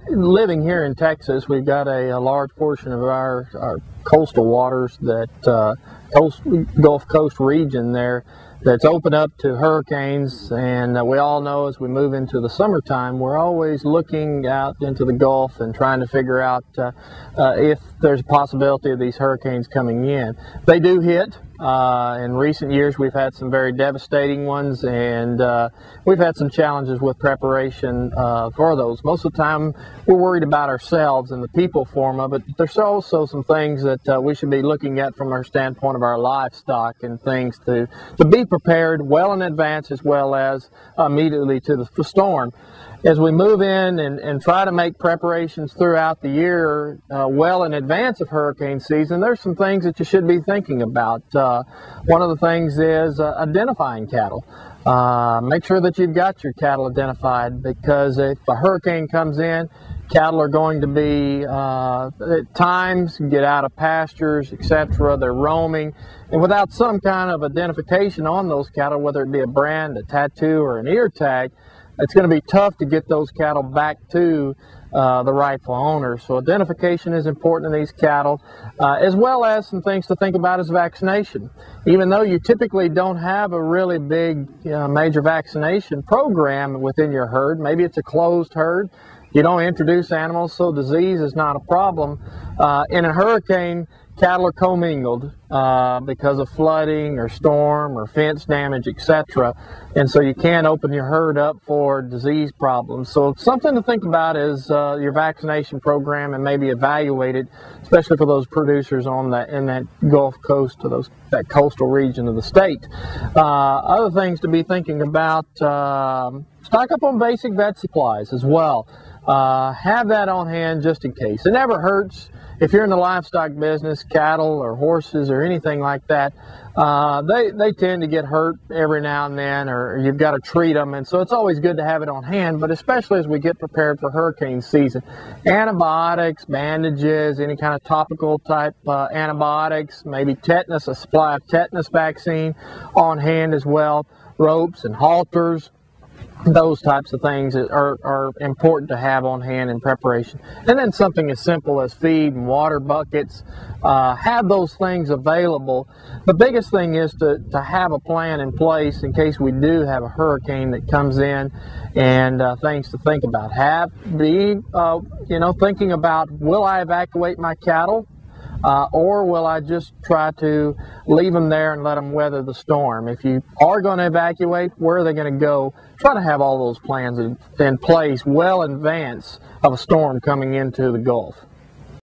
living here in Texas, we've got a large portion of our coastal waters, that Gulf Coast region there, that's open up to hurricanes. And we all know as we move into the summertime, we're always looking out into the Gulf and trying to figure out if there's a possibility of these hurricanes coming in. They do hit. In recent years, we've had some very devastating ones, and we've had some challenges with preparation for those. Most of the time, we're worried about ourselves and the people form of it. But there's also some things that we should be looking at from our standpoint of our livestock, and things to be prepared well in advance, as well as immediately to the storm. As we move in and try to make preparations throughout the year well in advance of hurricane season, there's some things that you should be thinking about. One of the things is identifying cattle. Make sure that you've got your cattle identified, because if a hurricane comes in, cattle are going to be at times get out of pastures, etc. They're roaming, and without some kind of identification on those cattle, whether it be a brand, a tattoo, or an ear tag, it's going to be tough to get those cattle back to the rightful owner. So identification is important in these cattle, as well as some things to think about is vaccination. Even though you typically don't have a really big major vaccination program within your herd, maybe it's a closed herd, you don't introduce animals, so disease is not a problem. In a hurricane, cattle are commingled because of flooding or storm or fence damage, etc. And so you can't open your herd up for disease problems. So something to think about is your vaccination program, and maybe evaluate it, especially for those producers on in that Gulf Coast, to that coastal region of the state. Other things to be thinking about, stock up on basic vet supplies as well. Have that on hand just in case. It never hurts. If you're in the livestock business, cattle or horses or anything like that, they tend to get hurt every now and then, or you've got to treat them, and so it's always good to have it on hand. But especially as we get prepared for hurricane season, antibiotics, bandages, any kind of topical type antibiotics, maybe tetanus, a supply of tetanus vaccine on hand as well, ropes and halters. Those types of things are important to have on hand in preparation. And then something as simple as feed and water buckets, have those things available. The biggest thing is to have a plan in place in case we do have a hurricane that comes in, and things to think about. Thinking about, will I evacuate my cattle? Or will I just try to leave them there and let them weather the storm? If you are going to evacuate, where are they going to go? Try to have all those plans in place well in advance of a storm coming into the Gulf.